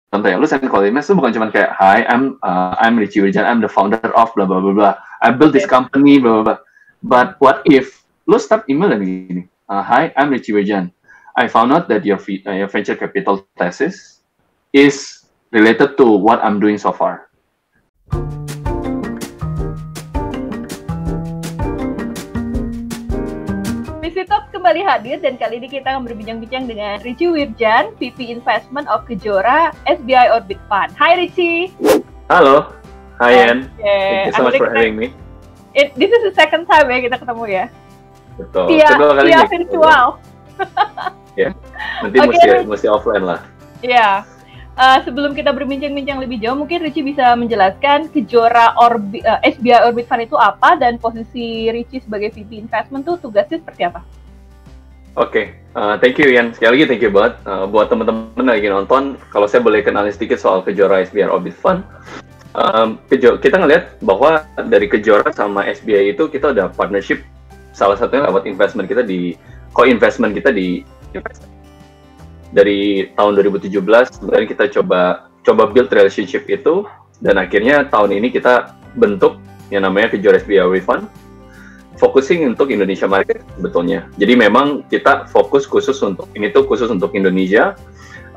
contoh ya, lu send call email itu bukan cuma kayak, hi, I'm Richie Wirjan, I'm the founder of blah blah blah blah, I built this company blah blah blah. But what if lu start email dan gini, hi, I'm Richie Wirjan, I found out that your venture capital thesis is related to what I'm doing so far. VisiTalk kembali hadir dan kali ini kita akan berbincang-bincang dengan Richie Wirjan, VP Investment of Kejora SBI Orbit Fund. Hai Richie. Halo, hi Ann. Thank you so much for having me. This is the second time ya kita ketemu ya. Betul. Via virtual. Ya, nanti mesti offline lah. Iya. Sebelum kita berbincang-bincang lebih jauh, mungkin Richie bisa menjelaskan Kejora SBI Orbit Fund itu apa dan posisi Richie sebagai VP Investment tuh tugasnya seperti apa? Oke, thank you Ian. Sekali lagi thank you banget buat teman-teman lagi nonton. Kalau saya boleh kenalin sedikit soal Kejora SBI Orbit Fund. Kita ngelihat bahwa dari Kejora sama SBI itu kita udah partnership, salah satunya lewat investment kita di co-investment kita di investment. Dari tahun 2017 sebenarnya kita coba build relationship itu, dan akhirnya tahun ini kita bentuk yang namanya Kejora SBI Orbit Fund, focusing untuk Indonesia market sebetulnya. Jadi memang kita khusus untuk Indonesia,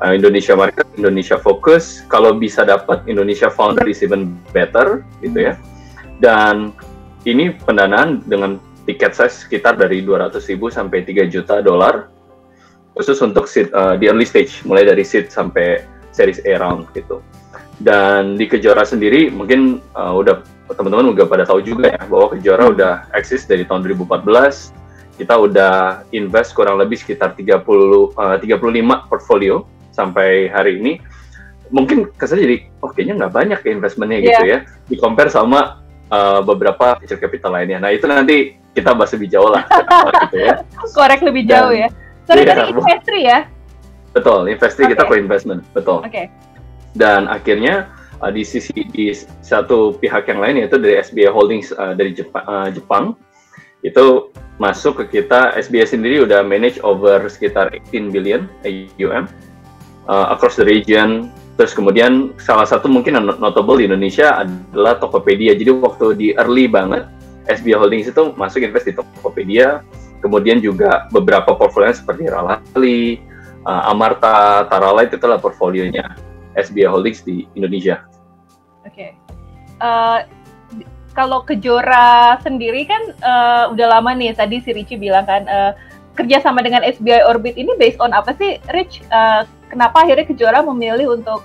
Indonesia market, Indonesia fokus. Kalau bisa dapat Indonesia founder is even better gitu ya. Dan ini pendanaan dengan tiket size sekitar dari 200.000 sampai 3 juta dolar. Khusus untuk seed, di early stage, mulai dari seed sampai series A round gitu. Dan di Kejora sendiri, mungkin udah teman-teman udah pada tahu juga ya, bahwa Kejora udah eksis dari tahun 2014. Kita udah invest kurang lebih sekitar 35 portfolio sampai hari ini. Mungkin kesannya jadi, kayaknya nggak banyak ya investmentnya gitu ya, di-compare sama beberapa venture capital lainnya. Nah itu nanti kita bahas lebih jauh lah. Gitu ya. Korek lebih jauh ya. Sorry, tadi investri ya? Betul, investri kita co-investment, betul. Dan akhirnya di satu pihak yang lain, yaitu dari SBI Holdings dari Jepang, itu masuk ke kita. SBI sendiri udah manage over sekitar 18 billion AUM across the region. Terus kemudian salah satu mungkin notable di Indonesia adalah Tokopedia. Jadi waktu di early banget, SBI Holdings itu masuk invest di Tokopedia. Kemudian juga beberapa portfolio seperti Ralali, Amarta, Taralight, itu adalah portfolionya SBI Holdings di Indonesia. Kalau Kejora sendiri kan udah lama nih, tadi si Richie bilang kan kerjasama dengan SBI Orbit ini based on apa sih, Rich? Kenapa akhirnya Kejora memilih untuk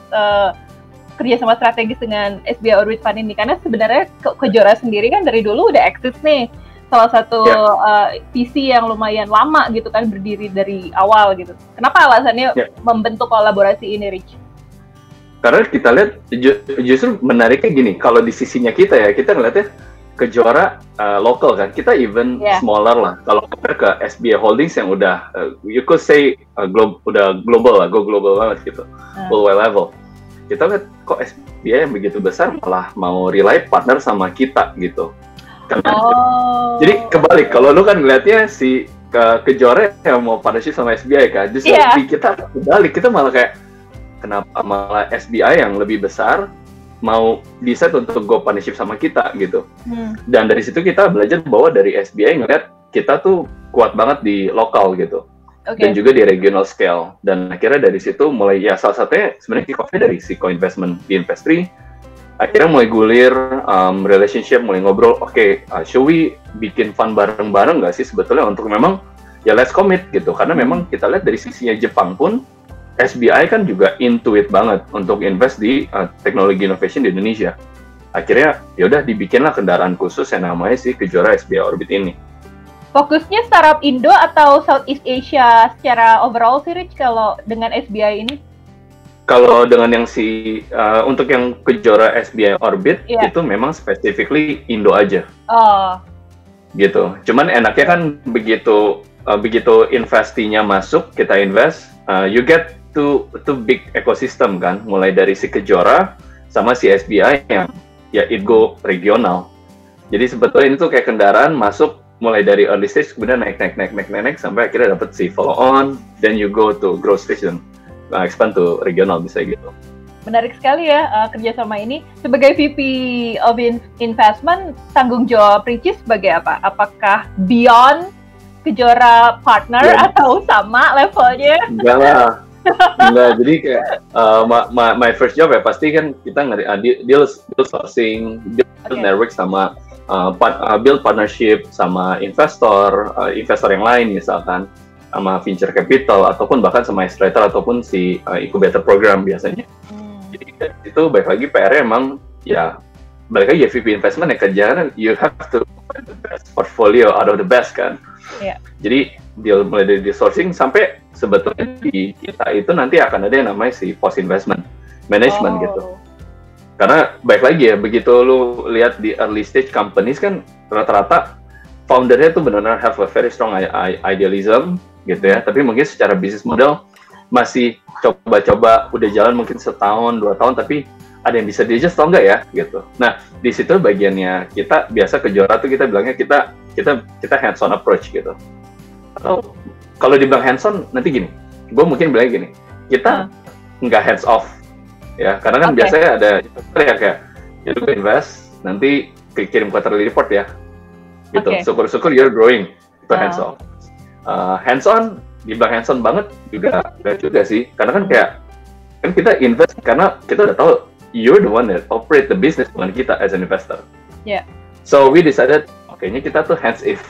kerjasama strategis dengan SBI Orbit Fund ini? Karena sebenarnya Kejora sendiri kan dari dulu udah eksis nih. Salah satu visi yang lumayan lama gitu kan, berdiri dari awal gitu. Kenapa alasannya membentuk kolaborasi ini, Rich? Karena kita lihat justru menariknya gini, kalau di sisinya kita ya, kita ngeliatnya Kejora lokal kan, kita even smaller lah. Kalau ke SBI Holdings yang udah you could say udah global lah, global banget gitu, worldwide level. Kita lihat kok SBI yang begitu besar malah mau rely partner sama kita gitu. Jadi kebalik, kalau lu kan ngeliatnya si Kejora yang mau partnership sama SBI kan, justru di kita kebalik, kita malah kayak kenapa malah SBI yang lebih besar mau decide untuk go partnership sama kita gitu. Dan dari situ kita belajar bahwa dari SBI ngeliat kita tuh kuat banget di lokal gitu, dan juga di regional scale. Dan akhirnya dari situ mulai salah satunya sebenarnya kick-off-nya dari si co-investment di Investri. Akhirnya mulai gulir relationship, mulai ngobrol, should we bikin fund bareng-bareng nggak sih sebetulnya untuk memang let's commit gitu. Karena memang kita lihat dari sisinya Jepang pun, SBI kan juga intuit banget untuk invest di teknologi innovation di Indonesia. Akhirnya yaudah dibikinlah kendaraan khusus yang namanya si Kejora SBI Orbit ini. Fokusnya startup Indo atau Southeast Asia secara overall sih, Rich, kalau dengan SBI ini? Kalau dengan yang untuk yang Kejora SBI Orbit itu memang specifically Indo aja. Gitu. Cuman enaknya kan begitu investinya masuk, kita invest, you get to big ecosystem kan, mulai dari si Kejora sama si SBI yang it go regional. Jadi sebetulnya ini tuh kayak kendaraan masuk mulai dari early stage, kemudian naik sampai akhirnya dapat si follow on, then you go to growth stage dan expand to regional, bisa gitu. menarik sekali ya kerjasama ini. Sebagai VP of Investment, tanggung jawab Richie sebagai apa? Apakah beyond Kejora partner atau sama levelnya? Enggak lah. Enggak, jadi kayak my first job ya pasti kan kita deal sourcing, build network sama build partnership sama investor yang lain misalkan sama venture capital ataupun bahkan sama accelerator ataupun si incubator program biasanya. Jadi itu baik lagi PR-nya emang ya balik lagi ya VP investment ya kerjaan you have to find the best portfolio out of the best kan. Yeah. Jadi deal mulai dari sourcing sampai sebetulnya di kita itu nanti akan ada yang namanya si post investment management gitu. Karena baik lagi ya begitu lu lihat di early stage companies kan rata-rata foundernya tuh benar-benar have a very strong idealism gitu ya. Tapi mungkin secara bisnis model masih coba-coba udah jalan mungkin setahun 2 tahun tapi ada yang bisa di-adjust atau enggak ya gitu. Nah di situ bagiannya kita biasa Kejora tuh kita bilangnya kita hands-on approach gitu. Atau kalau dibilang hands-on nanti gini, gue mungkin bilang gini, kita nggak hands-off ya, karena kan biasanya ada ya kayak ya lu invest nanti kirim quarterly report ya gitu. Syukur-syukur you're growing itu hands-off. Hands-on dibilang hands-on banget juga sih, karena kan kayak kan kita invest karena kita udah tahu you're the one that operate the business bukan kita as an investor. Yeah. So we decided kayaknya kita tuh hands if.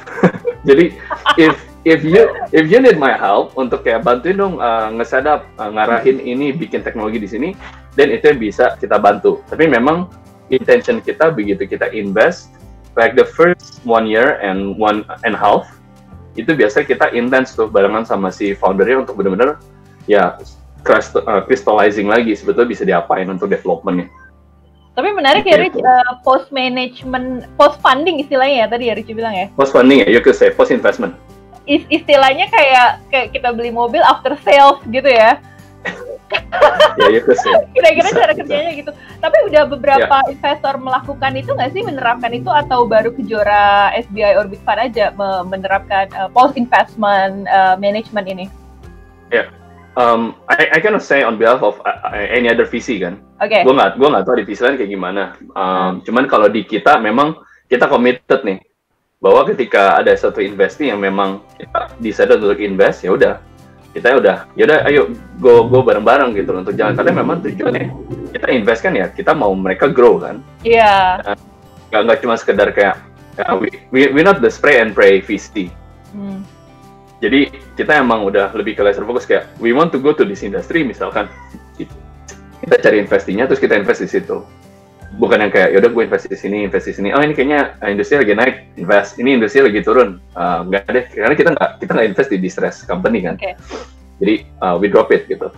Jadi if you need my help untuk kayak bantuin dong nge-setup, ngarahin ini, bikin teknologi di sini, dan itu yang bisa kita bantu. Tapi memang intention kita begitu kita invest, like the first 1 year and 1.5 itu biasa kita intense tuh barengan sama si foundernya untuk benar-benar ya crystallizing lagi sebetulnya bisa diapain untuk developmentnya. Tapi menarik ya, Rich, post management, post funding istilahnya ya tadi ya Rich bilang ya. Post funding ya, you could say post investment. Istilahnya kayak kita beli mobil after sales gitu ya. Ya, you could say. Kira-kira cara kerjanya gitu. Tapi udah beberapa investor melakukan itu nggak sih, menerapkan itu, atau baru Kejora SBI Orbit Fund aja menerapkan post investment management ini? Ya. I cannot say on behalf of any other VC kan. Oke. Gue nggak tahu di VC lain kayak gimana. Cuman kalau di kita memang kita committed nih bahwa ketika ada satu investasi yang memang kita decide untuk invest, ya udah ayo go bareng-bareng gitu untuk jalan, karena memang tujuannya kita invest kan ya kita mau mereka grow kan. Iya. Yeah. Nggak cuma sekedar kayak we not the spray and pray VC. Jadi kita emang udah lebih ke laser fokus kayak we want to go to this industry, misalkan kita cari investinya terus kita invest di situ. Bukan yang kayak yaudah gue invest di sini. Oh ini kayaknya industri lagi naik, invest. Ini industri lagi turun. Enggak deh, karena kita nggak invest di distress company kan. Okay. Jadi we drop it gitu.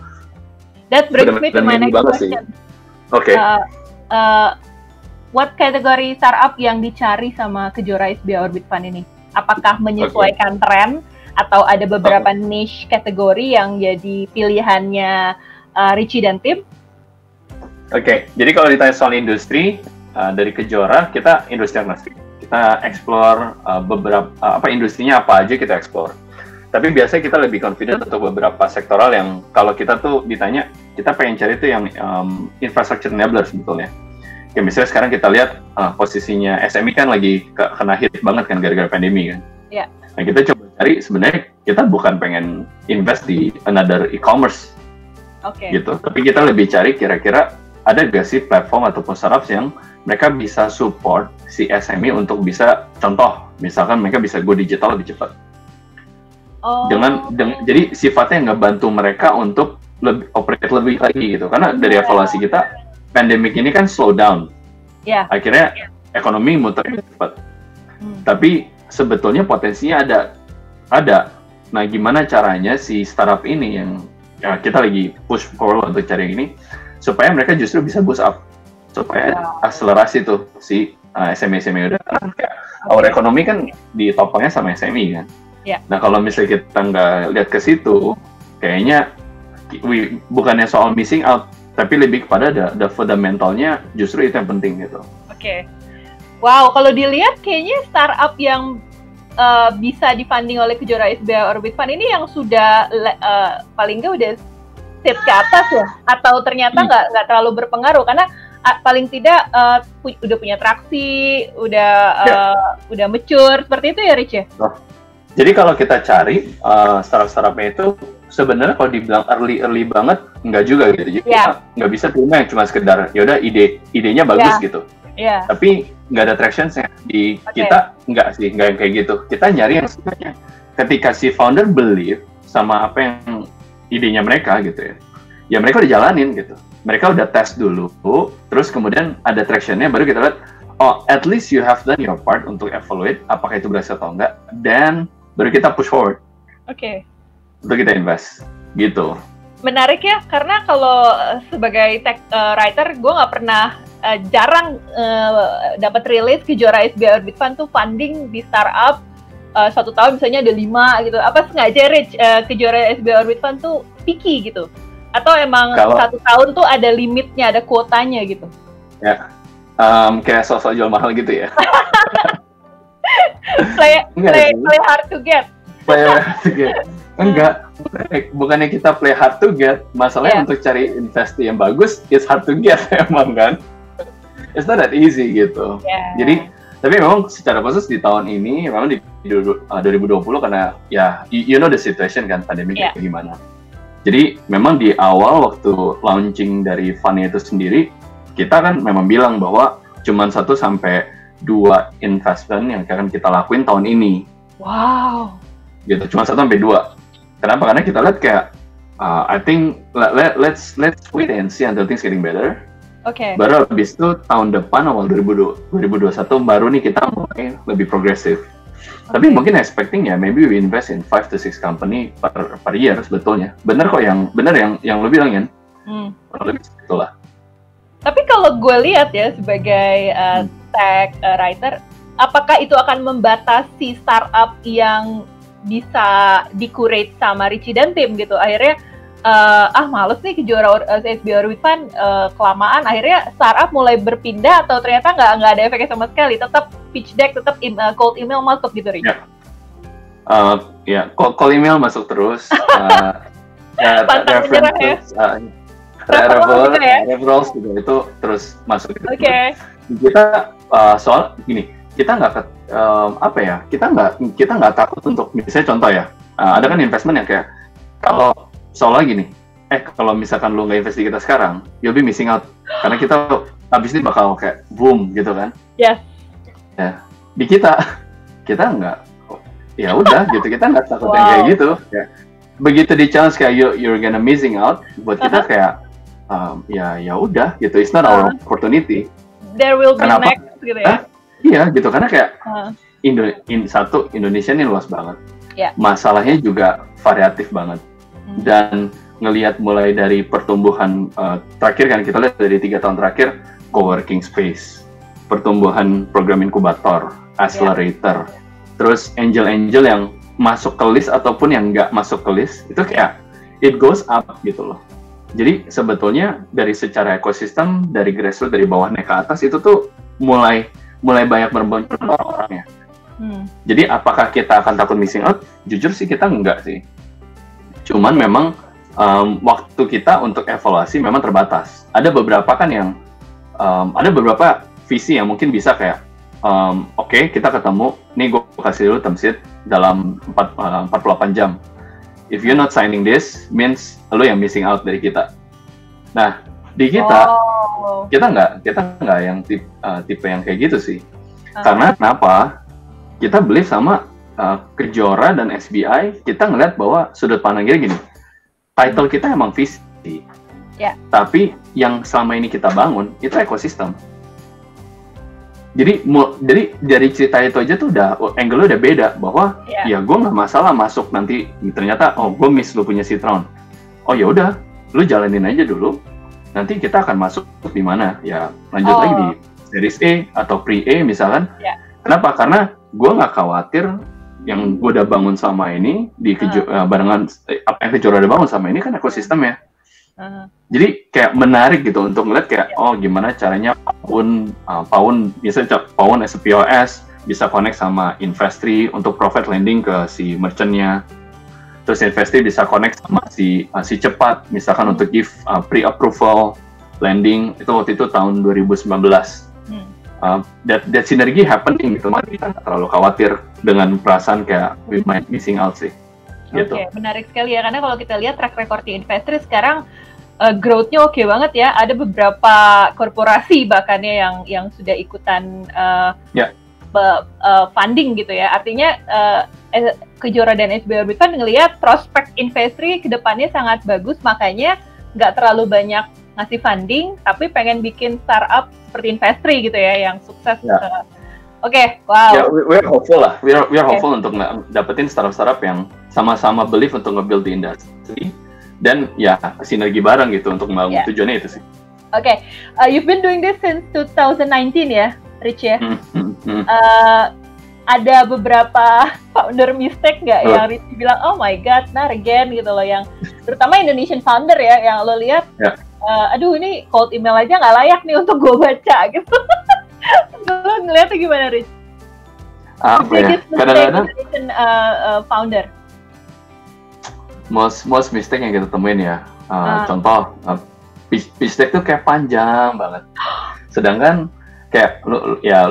That brings me to my next question. Oke. What kategori startup yang dicari sama Kejora SBI Orbit Fund ini? Apakah menyesuaikan tren atau ada beberapa niche kategori yang jadi pilihannya Richie dan tim? Oke, jadi kalau ditanya soal industri, dari Kejora, kita industri agnostik. Kita explore beberapa, industrinya apa aja kita explore. Tapi biasanya kita lebih confident untuk beberapa sektoral yang kalau kita tuh ditanya, kita pengen cari tuh yang infrastructure enabler sebetulnya. Kayak misalnya sekarang kita lihat posisinya SME kan lagi kena hit banget kan gara-gara pandemi kan. Iya. Nah kita coba cari, sebenarnya kita bukan pengen invest di another e-commerce. Gitu. Tapi kita lebih cari kira-kira ada gak sih platform ataupun startups yang mereka bisa support si SME untuk bisa, contoh, misalkan mereka bisa go digital lebih cepat. Jadi sifatnya ngebantu mereka untuk operate lebih lagi gitu. Karena dari evaluasi kita, pandemic ini kan slow down. Akhirnya ekonomi muter cepat. Tapi sebetulnya potensinya ada. Nah, gimana caranya si startup ini yang kita lagi push forward untuk cari yang ini, supaya mereka justru bisa boost up, supaya akselerasi tuh si SME udah. Our ekonomi kan ditopangnya sama SME kan. Nah, kalau misalnya kita nggak lihat ke situ, kayaknya bukannya soal missing out, tapi lebih kepada the fundamentalnya justru itu yang penting gitu. Wow, kalau dilihat kayaknya startup yang bisa difunding oleh Kejora SBI Orbit Fund ini yang sudah paling nggak udah seat ke atas ya? Atau ternyata nggak terlalu berpengaruh karena paling tidak udah punya traksi, udah mature seperti itu ya Rich ya? Jadi kalau kita cari startup-startupnya itu sebenarnya kalau dibilang early banget nggak juga gitu. Jadi nggak bisa terima yang cuma sekedar yaudah idenya bagus gitu. Tapi nggak ada traction-nya. Di kita nggak yang kayak gitu. Kita nyari yang sebenarnya ketika si founder believe sama apa yang idenya mereka gitu ya mereka udah jalanin gitu. Mereka udah tes dulu, terus kemudian ada traction-nya, baru kita lihat, oh at least you have done your part untuk evaluate apakah itu berhasil atau enggak, dan baru kita push forward. Untuk kita invest, gitu. Menarik ya, karena kalau sebagai tech writer, gue nggak pernah jarang dapat rilis Kejora SBI Orbit Fund tuh funding di startup 1 tahun misalnya ada 5 gitu. Apa sengaja Rich Kejora SBI Orbit Fund tuh picky gitu? Atau emang 1 tahun tuh ada limitnya, ada kuotanya gitu? Ya, kayak sosok jual mahal gitu ya. play hard to get. Play hard to get. Enggak, bukannya kita play hard to get, masalahnya untuk cari investasi yang bagus, it's hard to get emang kan. It's not that easy gitu. Jadi, tapi memang secara khusus di tahun ini, memang di 2020 karena ya, you know the situation kan, pandemi kayak gimana. Jadi memang di awal waktu launching dari fund itu sendiri, kita kan memang bilang bahwa cuma 1 sampai 2 investment yang akan kita lakuin tahun ini. Wow. Gitu, cuma 1 sampai 2. Kenapa? Karena kita lihat kayak, I think let's wait and see until things getting better. Baru habis itu tahun depan awal 2021 baru nih kita mulai lebih progresif. Tapi mungkin expecting ya, maybe we invest in 5 to 6 company per year sebetulnya. Bener yang lu bilang ya. Lebih itulah. Tapi kalau gue lihat ya sebagai tech writer, apakah itu akan membatasi startup yang bisa di-curate sama Richie dan tim gitu? Akhirnya males nih Kejora SBI Orbit Fund kelamaan, akhirnya startup mulai berpindah atau ternyata nggak ada efeknya sama sekali, tetap pitch deck, tetap cold email masuk gitu Rich? Cold email masuk terus. Pantang menyerah ya? Referrals juga itu terus masuk. Kita soal gini, kita nggak kita nggak takut untuk misalnya contoh ya, ada kan investment yang kayak kalau soalnya gini, kalau misalkan lu nggak invest di kita sekarang, you'll be missing out. Karena kita abis ini bakal kayak boom gitu kan. Ya, di kita nggak, ya udah gitu, kita nggak takut yang kayak gitu. Ya. Begitu di challenge kayak you're gonna missing out, buat kita kayak, ya udah gitu, it's not our opportunity. There will be next gitu ya? Iya gitu, karena kayak Indonesia ini luas banget. Masalahnya juga variatif banget. Dan ngelihat mulai dari pertumbuhan terakhir kan kita lihat dari 3 tahun terakhir, co-working space, pertumbuhan program inkubator, accelerator, terus angel-angel yang masuk ke list ataupun yang nggak masuk ke list, itu kayak it goes up gitu loh. Jadi sebetulnya dari secara ekosistem, dari grassroots, dari bawah naik ke atas, itu tuh mulai banyak berbonceng orang-orangnya. Jadi apakah kita akan takut missing out? Jujur sih kita enggak sih. Cuman memang waktu kita untuk evaluasi memang terbatas. Ada beberapa kan yang, ada beberapa visi yang mungkin bisa kayak, oke, kita ketemu, nih gue kasih dulu term sheet dalam 48 jam. If you're not signing this, means lo yang missing out dari kita. Nah, di kita, kita nggak yang tipe yang kayak gitu sih. Karena kenapa? Kita believe sama Kejora dan SBI, kita ngeliat bahwa sudut pandang kita gini, title kita emang visi, tapi yang selama ini kita bangun itu ekosistem. Jadi dari cerita itu aja tuh angle-nya udah beda, bahwa ya gue nggak masalah masuk nanti ternyata gue miss lu punya seed round, ya udah lu jalanin aja dulu, nanti kita akan masuk di mana ya, lanjut lagi di series A atau pre-A misalkan. Kenapa? Karena gue nggak khawatir yang gue udah bangun sama ini di barengan apa yang Kejora udah bangun sama ini kan ekosistemnya. Jadi kayak menarik gitu untuk ngeliat kayak gimana caranya Pawn misalnya Pawn as a POS bisa connect sama Investri untuk profit lending ke si merchant-nya. terus investasi bisa connect sama si cepat, misalkan untuk give pre-approval landing, itu waktu itu tahun 2019. That synergy happening gitu, kita nggak terlalu khawatir dengan perasaan kayak we might missing out sih. Gitu. Oke, menarik sekali ya, karena kalau kita lihat track record di Investor sekarang growth-nya oke banget ya. Ada beberapa korporasi bahkan ya yang sudah ikutan funding gitu ya. Artinya Kejora dan SBI Orbit Fund ngelihat prospek Investri ke depannya sangat bagus, makanya nggak terlalu banyak ngasih funding, tapi pengen bikin startup seperti Investri gitu ya, yang sukses. Oke, wow. Ya, we're hopeful lah. We're hopeful untuk dapetin startup yang sama-sama believe untuk nge-build di industri, dan ya sinergi bareng gitu untuk membangun tujuannya itu sih. Oke, you've been doing this since 2019 ya, Rich ya? Ada beberapa founder mistake nggak yang Rich bilang, oh my god, not again gitu loh, yang terutama Indonesian founder ya, yang lo lihat, aduh ini cold email aja nggak layak nih untuk gue baca gitu. Lo ngeliatnya gimana, Rich? Kadang-kadang founder. Most mistake yang kita temuin ya, contoh pitch deck tuh kayak panjang banget. Sedangkan kayak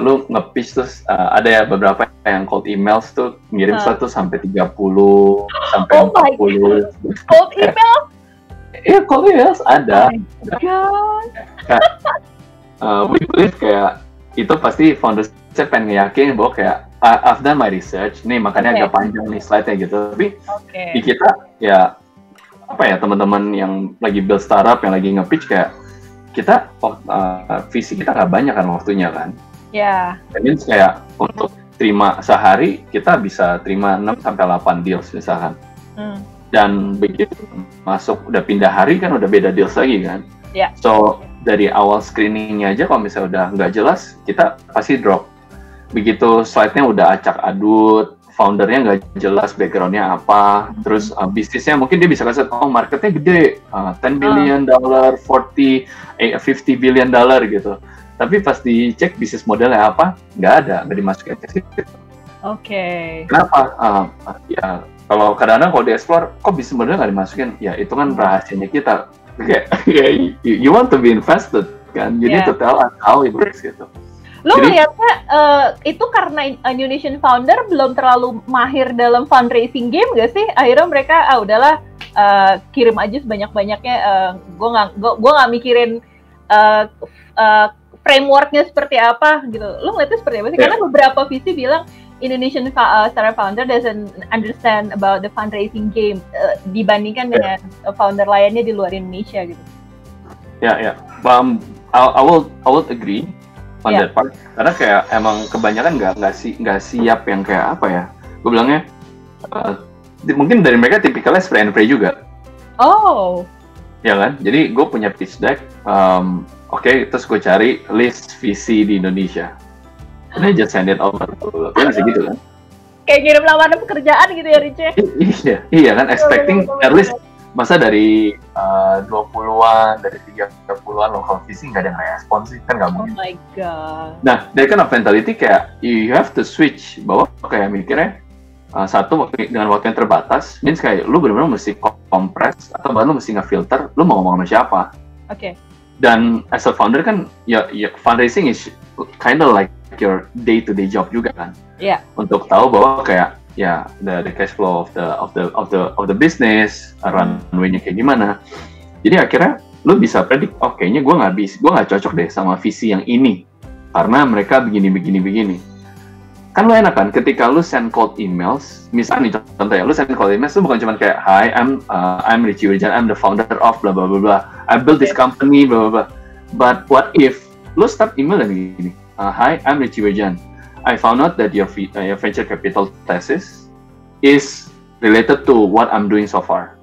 lu nge-pitch terus ada ya beberapa yang cold emails tuh ngirim 1 sampai 30 sampai 40. Cold email? Iya, cold emails ada. We believe kayak itu pasti founders pengen yakin bahwa kayak I've done my research, nih makanya agak panjang nih slide-nya gitu. Tapi di kita ya apa ya, teman-teman yang lagi build startup, yang lagi nge-pitch kayak kita visi kita nggak banyak kan waktunya kan. Jadi kayak untuk terima sehari kita bisa terima 6 sampai 8 deals misalkan. Dan begitu masuk udah pindah hari kan udah beda deals lagi kan. So dari awal screeningnya aja kalau misalnya udah nggak jelas, kita pasti drop. Begitu slide-nya udah acak-adut, foundernya nggak jelas background-nya apa, terus bisnisnya mungkin dia bisa kasih, oh marketnya gede, $10 billion, 50 billion gitu. Tapi pas dicek bisnis modelnya apa, nggak dimasukin ke situ. Kenapa? Ya kalau kadang-kadang kalau di-explore, kok bisnis modelnya nggak dimasukin? Ya itu kan rahasianya kita. You want to be invested kan, you need to tell us how it works gitu. Lo ngeliatnya itu karena Indonesian founder belum terlalu mahir dalam fundraising game gak sih? Akhirnya mereka udahlah kirim aja sebanyak-banyaknya. Gue nggak mikirin frameworknya seperti apa gitu. Lo ngeliatnya seperti apa sih? Karena beberapa VC bilang Indonesian startup founder doesn't understand about the fundraising game dibandingkan dengan founder lainnya di luar Indonesia gitu. I will agree on that part, karena kayak emang kebanyakan nggak siap yang kayak apa ya, gue bilangnya mungkin dari mereka tipikalnya spray and pray juga. Ya kan, jadi gue punya pitch deck, terus gue cari list VC di Indonesia, ini just send it over, kan bisa gitu kan, kayak ngirim lamaran pekerjaan gitu ya, Rich? Iya kan, expecting at least masa dari 20-an, dari 30-an local VC nggak ada yang respon sih, kan nggak mungkin. Oh my god. Nah, dari kan mentality kayak you have to switch, bahwa kayak mikirnya dengan waktu yang terbatas, means kayak lu benar-benar mesti compress atau bahkan lu mesti nge-filter, lu mau ngomong sama siapa. Dan as a founder kan, ya fundraising is kind of like your day-to-day job juga kan. Untuk tahu bahwa kayak the cash flow of the business, runway-nya kayak gimana. Jadi akhirnya lu bisa predik, kayaknya gue nggak cocok deh sama visi yang ini karena mereka begini. Kan lu enak kan ketika lu send cold emails, misalnya contoh ya, lu send cold emails itu bukan cuma kayak hi, I'm Richie Wirjan, I'm the founder of blah blah blah blah, I built this company blah blah blah. But what if lu start email dan gini, hi, I'm Richie Wirjan, I found out that your venture capital thesis is related to what I'm doing so far.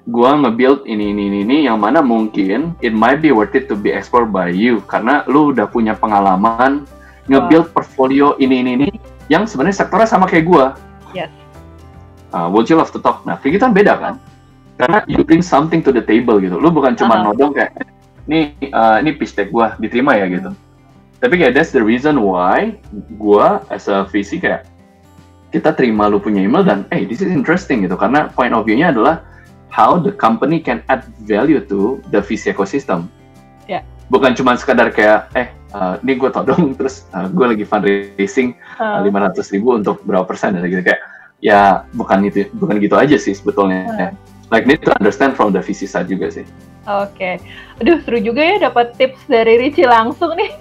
Gua nge-build ini yang mana mungkin it might be worth it to be explored by you karena lu udah punya pengalaman nge-build portfolio ini yang sebenarnya sektornya sama kayak gua. Would you love to talk? Nah, kayak gitu kan beda kan? Karena you bring something to the table gitu. Lu bukan cuma nodong kayak ini pitch deck gua diterima ya gitu. Tapi kayak that's the reason why gua as a VC kayak kita terima lu punya email dan this is interesting gitu, karena point of view-nya adalah how the company can add value to the VC ecosystem. Bukan cuma sekadar kayak ini gue todong terus gue lagi fundraising 500.000 untuk berapa persen dan gitu, kayak ya bukan gitu aja sih sebetulnya. Like need to understand from the VC side juga sih. Oke. Aduh, seru juga ya dapat tips dari Richie langsung nih.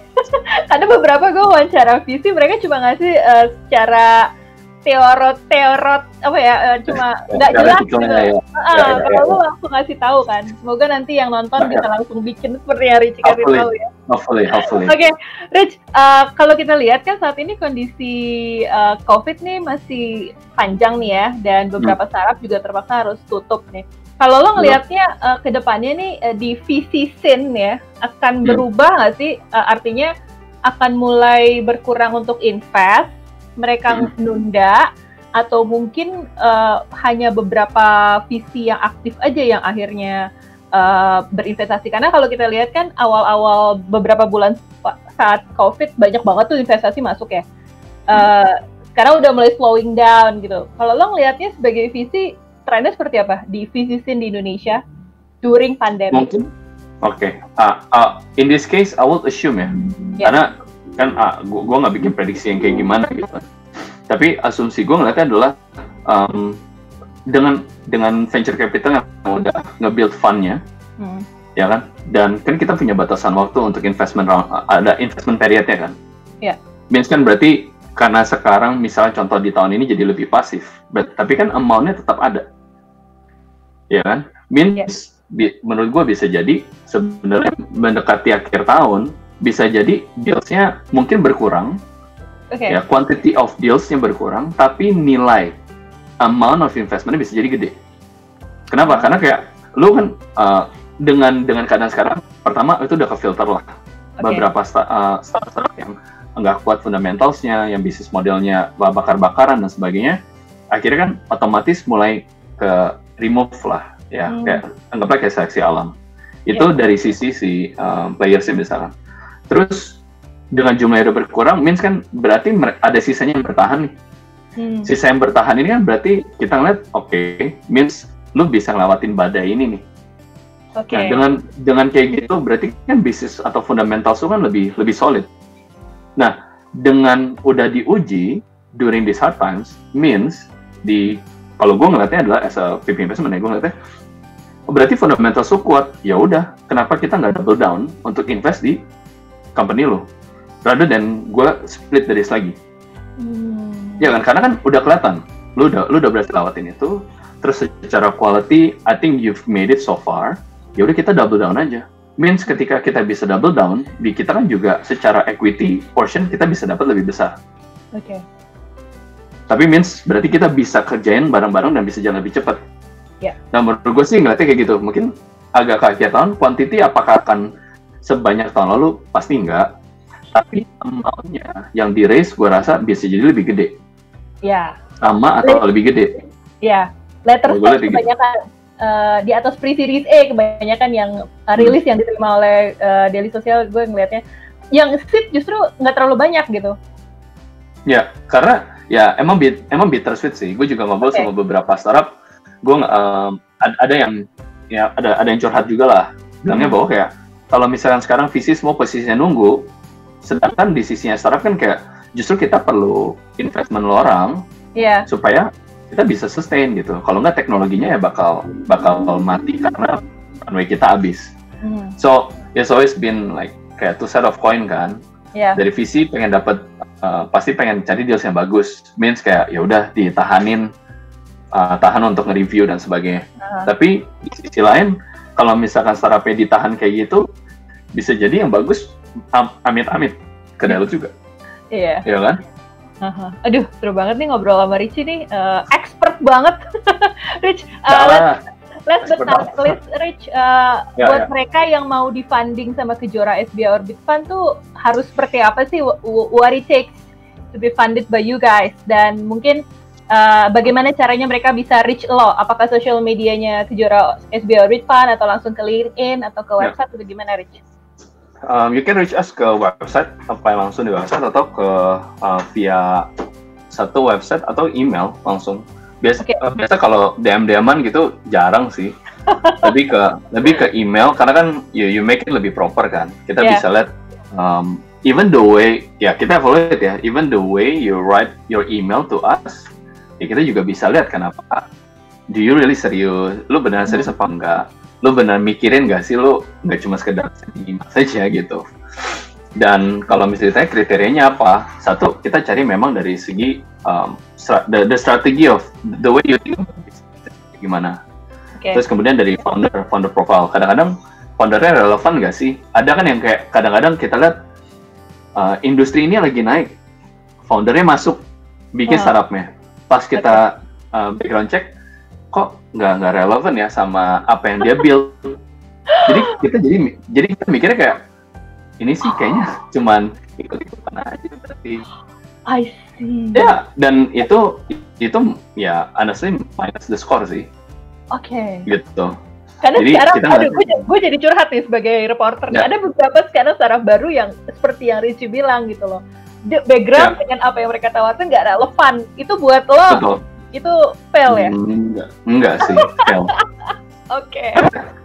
Ada beberapa gue wawancara VC, mereka cuma ngasih secara teorot apa ya, cuma nggak jelas gitu. Kalau lu langsung ngasih tahu kan. Semoga nanti yang nonton bisa langsung bikin seperti yang Richie kasih tahu ya. Hopefully. Oke, Rich, kalau kita lihat kan saat ini kondisi COVID nih masih panjang nih ya, dan beberapa startup juga terpaksa harus tutup nih. Kalau lo ngelihatnya ke depannya nih di VC scene ya, akan berubah nggak sih? Artinya akan mulai berkurang untuk invest, mereka nunda, atau mungkin hanya beberapa VC yang aktif aja yang akhirnya berinvestasi. Karena kalau kita lihat kan awal-awal beberapa bulan saat COVID banyak banget tuh investasi masuk ya. Sekarang udah mulai slowing down gitu. Kalau lo ngelihatnya sebagai VC, trennya seperti apa di VC scene di Indonesia during pandemic? Mungkin, in this case I would assume ya, karena kan gue nggak bikin prediksi yang kayak gimana gitu. Tapi asumsi gue ngeliatnya adalah dengan venture capital yang udah nge-build fund-nya, ya kan, dan kan kita punya batasan waktu untuk investment round, ada investment period-nya kan. Means kan berarti karena sekarang misalnya contoh di tahun ini jadi lebih pasif, tapi kan amount-nya tetap ada, ya kan? Means menurut gue bisa jadi sebenarnya mendekati akhir tahun bisa jadi deals-nya mungkin berkurang, ya, quantity of deals-nya berkurang, tapi nilai amount of investment-nya bisa jadi gede. Kenapa? Karena kayak lu kan dengan keadaan sekarang, pertama itu udah ke-filter lah beberapa startup yang nggak kuat fundamentalsnya, yang bisnis modelnya bakar-bakaran dan sebagainya, akhirnya kan otomatis mulai ke remove lah, ya, kayak anggaplah kayak seleksi alam. Itu dari sisi players misalkan. Terus dengan jumlah yang berkurang, means kan berarti ada sisanya yang bertahan nih. Sisa yang bertahan ini kan berarti kita ngeliat, means lu bisa ngelewatin badai ini nih. Nah, dengan kayak gitu berarti kan bisnis atau fundamental lu kan lebih solid. Nah, dengan udah diuji during these hard times, means kalau gue ngeliatnya adalah as a VP investment, gue ngeliatnya berarti fundamental lu kuat. Ya udah, kenapa kita nggak double down untuk invest di company lo, rather than gue split the risk lagi. Ya kan, karena kan udah kelihatan, lu udah berhasil lewatin itu. Terus secara quality, I think you've made it so far. Ya udah, kita double down aja. Means ketika kita bisa double down, di kita kan juga secara equity portion kita bisa dapat lebih besar. Tapi means berarti kita bisa kerjain bareng-bareng dan bisa jalan lebih cepat. Nah, menurut gue sih ngeliatnya kayak gitu. Mungkin agak ke akhir tahun, quantity apakah akan sebanyak tahun lalu? Pasti enggak. Tapi amount-nya yang di raise gue rasa bisa jadi lebih gede. Sama atau lebih gede. Letter stock kebanyakan. Di atas pre-series A kebanyakan yang rilis yang diterima oleh Daily Social, gue ngelihatnya yang seed justru nggak terlalu banyak gitu. Ya, karena ya emang bittersweet sih. Gue juga ngobrol sama beberapa startup. Gue ada yang curhat juga lah. Bilangnya bahwa kayak kalau misalkan sekarang VC semua posisinya nunggu, sedangkan di sisinya startup kan kayak justru kita perlu investment lo orang supaya kita bisa sustain gitu. Kalau nggak, teknologinya ya bakal mati karena runway kita habis. So it's always been like kayak two side of coin kan. Dari VC pengen dapat pasti pengen cari deals yang bagus. Means kayak ya udah ditahan untuk nge-review dan sebagainya. Tapi di sisi lain, kalau misalkan startupnya ditahan kayak gitu, bisa jadi yang bagus amit-amit ke dalam juga. Iya kan? Aduh, seru banget nih ngobrol sama Richie nih, expert banget. Rich, Rich, buat mereka yang mau di-funding sama Kejora SBI Orbit Fund tuh harus seperti apa sih, what it takes to be funded by you guys, dan mungkin bagaimana caranya mereka bisa reach lo, apakah social medianya Kejora SBI Orbit Fund atau langsung ke LinkedIn atau ke website atau gimana, Rich? You can reach us ke website, langsung di website atau ke via satu website atau email langsung. Biasa kalau DM-an gitu jarang sih. lebih ke email karena kan you make it lebih proper kan. Kita bisa lihat even the way kita evaluate ya, even the way you write your email to us, ya kita juga bisa lihat kenapa. Do you really serius? Lu benar serius apa enggak? Lu benar mikirin nggak sih? Lu nggak cuma sekedar email saja gitu. Dan kalau misalnya kriterianya apa? Satu, kita cari memang dari segi the strategy of the way you think gimana. Terus kemudian dari founder profile. Kadang-kadang foundernya relevan nggak sih? Ada kan yang kayak kadang-kadang kita lihat industri ini lagi naik, foundernya masuk bikin startupnya. Pas kita background check, kok nggak relevan ya sama apa yang dia build. Jadi kita mikirnya kayak ini sih kayaknya cuman ikut-ikutan aja berarti. I see. Ya, dan itu ya honestly minus the score sih. Oke. Gitu. Karena jadi, sekarang gue jadi curhat nih sebagai reporter. Ya. Ada beberapa sekarang startup baru yang seperti yang Richie bilang gitu loh. Background dengan apa yang mereka tawarkan nggak relevan. Itu buat lo. Betul. Itu fail ya? Enggak sih, fail. Oke.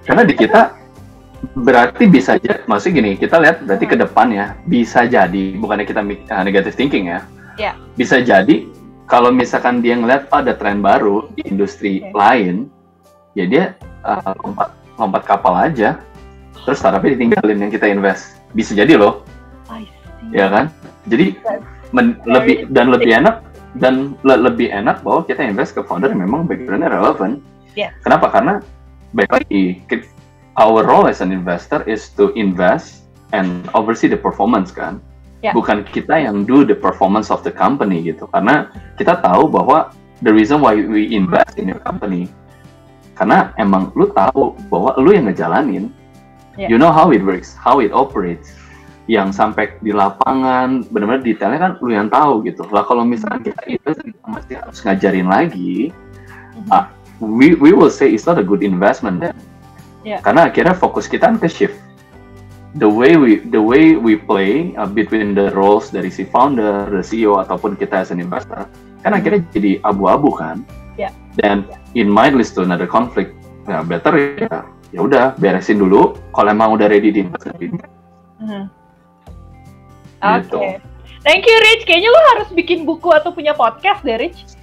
Karena di kita berarti bisa aja, maksudnya gini, kita lihat berarti ke depan ya, bisa jadi, bukannya kita negative thinking ya, bisa jadi kalau misalkan dia ngeliat ada tren baru di industri lain, ya dia lompat kapal aja, terus startupnya ditinggalin yang kita invest, bisa jadi loh, ya kan? Jadi lebih enak bahwa kita invest ke founder yang memang background-nya relevan. Kenapa? Karena baik lagi our role as an investor is to invest and oversee the performance kan, bukan kita yang do the performance of the company gitu. Karena kita tahu bahwa the reason why we invest in your company, karena emang lu tahu bahwa lu yang ngejalanin, you know how it works, how it operates, yang sampai di lapangan benar-benar detailnya kan lu yang tahu gitu. Lah kalau misalnya kita invest, kita masih harus ngajarin lagi, we will say it's not a good investment then. Karena akhirnya fokus kita ke shift the way we play between the roles dari si founder, the CEO ataupun kita as an investor kan akhirnya jadi abu-abu kan. Dan it might lead to another conflict. Nah, better ya udah beresin dulu kalau emang udah ready di invest. Oke. Thank you Rich. Kayaknya lo harus bikin buku atau punya podcast deh Rich.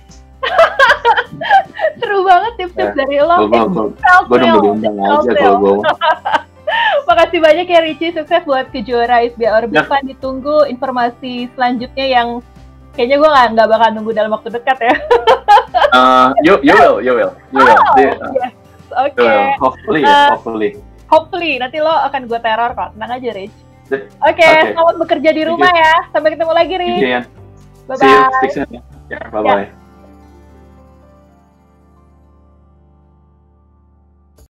Seru banget tips-tips dari lo. Gue udah diundang aja kalau gue. Makasih banyak ya Richie, sukses buat Kejora SBI Orbit Fund. Ditunggu informasi selanjutnya yang kayaknya gue nggak bakal nunggu dalam waktu dekat ya. You will. Yes. Oke. Hopefully nanti lo akan gue teror kok. Tenang aja Rich. Oke, selamat bekerja di rumah ya. Sampai ketemu lagi Rich. Bye bye. See you. Bye bye.